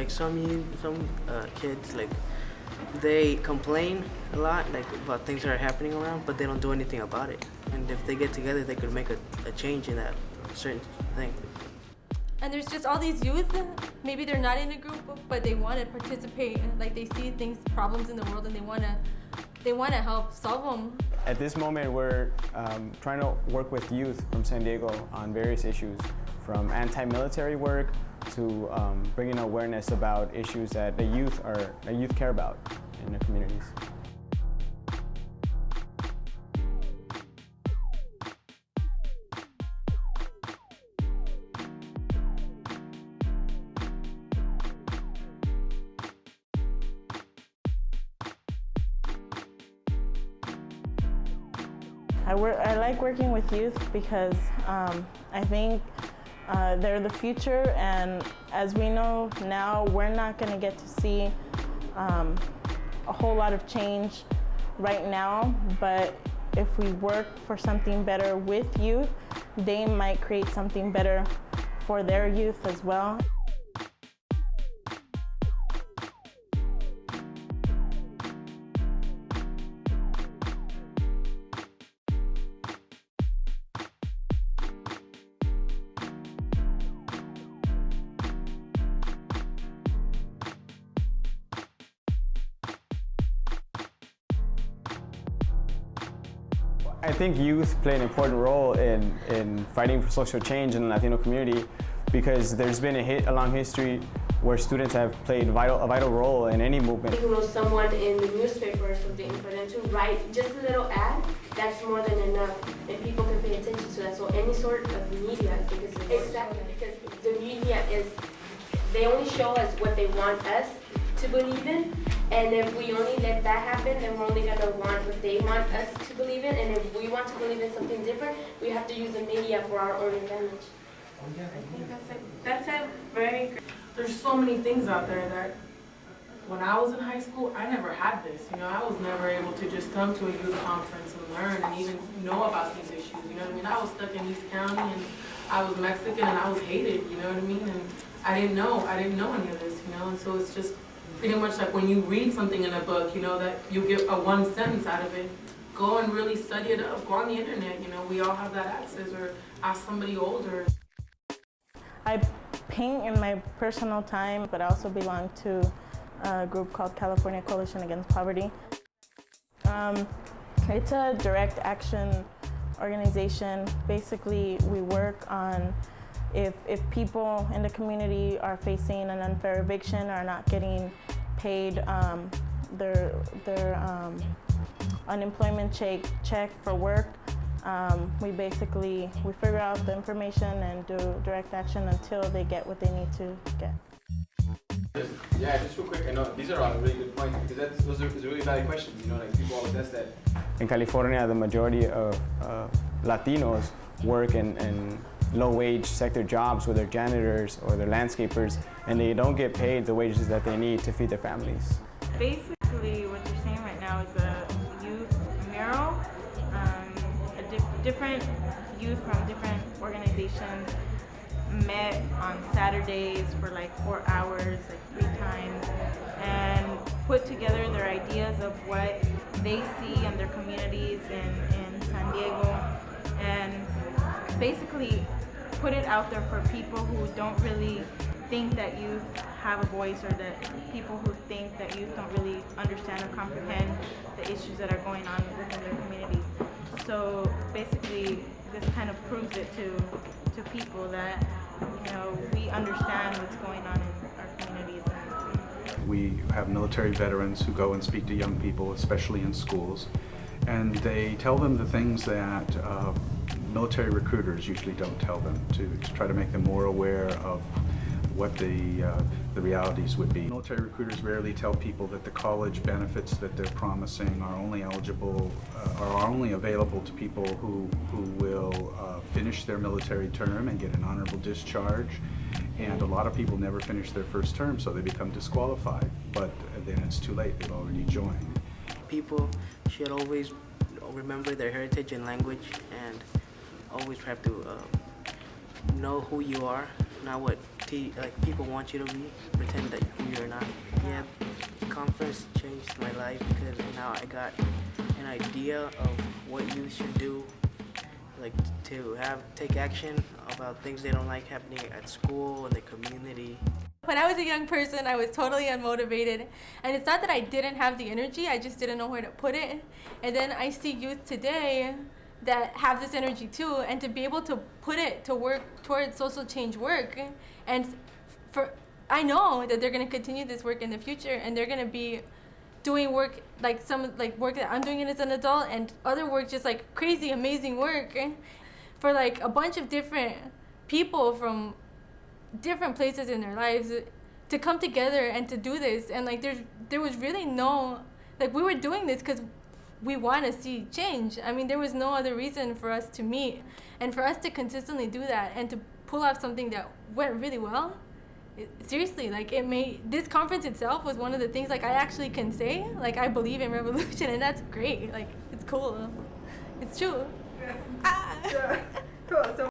like some kids, like they complain a lot, like about things that are happening around, but they don't do anything about it. And if they get together, they could make a change in that certain thing. And there's just all these youth, maybe they're not in a group, but they want to participate. Like they see things, problems in the world, and they want to help solve them. At this moment, we're trying to work with youth from San Diego on various issues, from anti-military work to bringing awareness about issues that the youth care about in their communities. I like working with youth because I think they're the future, and as we know now, we're not going to get to see a whole lot of change right now, but if we work for something better with youth, they might create something better for their youth as well. I think youth play an important role in fighting for social change in the Latino community because there's been a long history where students have played a vital role in any movement. You know, someone in the newspaper or something, for them to write just a little ad, that's more than enough, and people can pay attention to that. So any sort of media, I think, is important. Exactly, because the media they only show us what they want us to believe in, and if we only let that happen, then we're only going to want what they want us to believe in, and if we want to believe in something different, we have to use the media for our own advantage. I think that's a very great. There's so many things out there that when I was in high school, I never had this. You know, I was never able to just come to a youth conference and learn and even know about these issues. You know what I mean? I was stuck in East County and I was Mexican and I was hated, you know what I mean? And I didn't know any of this, you know, and so it's just pretty much like when you read something in a book, you know, that you get a one sentence out of it, go and really study it up, go on the internet, you know, we all have that access, or ask somebody older. I paint in my personal time, but I also belong to a group called California Coalition Against Poverty. It's a direct action organization. Basically, we work on if people in the community are facing an unfair eviction or are not getting paid their unemployment check for work, we figure out the information and do direct action until they get what they need to get. Yeah, just real quick, I know these are all really good points because those are really valid questions, you know, like people always ask that. In California, the majority of Latinos work in low-wage sector jobs, whether janitors or they're landscapers, and they don't get paid the wages that they need to feed their families. Basically, what you're seeing right now is a youth mural. Different youth from different organizations met on Saturdays for like 4 hours, like 3 times, and put together their ideas of what they see in their communities in San Diego, and basically put it out there for people who don't really think that youth have a voice, or that people who think that youth don't really understand or comprehend the issues that are going on within their communities. So basically, this kind of proves it to people that, you know, we understand what's going on in our communities. We have military veterans who go and speak to young people, especially in schools, and they tell them the things that military recruiters usually don't tell them, to try to make them more aware of what the realities would be. Military recruiters rarely tell people that the college benefits that they're promising are only available to people who will finish their military term and get an honorable discharge. And a lot of people never finish their first term, so they become disqualified. But then it's too late, they've already joined. People should always remember their heritage and language, and always have to know who you are, not what people want you to be, pretend that you're not. Yeah, the conference changed my life because now I got an idea of what youth should do, like to take action about things they don't like happening at school and the community. When I was a young person, I was totally unmotivated. And it's not that I didn't have the energy, I just didn't know where to put it. And then I see youth today that have this energy too, and to be able to put it to work towards social change work. And I know that they're going to continue this work in the future, and they're going to be doing work like work that I'm doing as an adult, and other work, just like crazy amazing work for like a bunch of different people from different places in their lives to come together and to do this. And like there was really no, like, we were doing this because we want to see change. I mean, there was no other reason for us to meet, and for us to consistently do that and to pull off something that went really well. Seriously, like, this conference itself was one of the things, like, I actually can say, like, I believe in revolution, and that's great. Like, it's cool. It's true. Yeah. Cool. So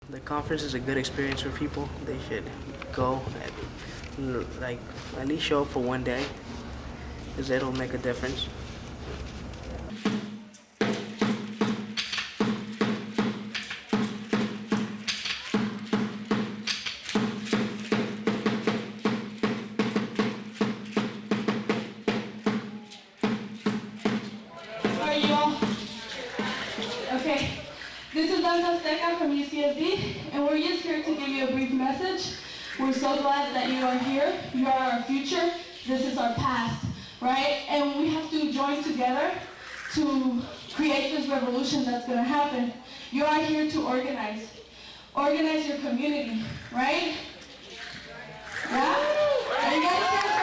The conference is a good experience for people. They should go and, like, at least show up for one day, because it'll make a difference. Okay, this is Danta Steca from UCSD, and we're just here to give you a brief message. We're so glad that you are here. You are our future. This is our past, right? And we have to join together to create this revolution that's going to happen. You are here to organize. Organize your community, right? Yeah? Are you guys here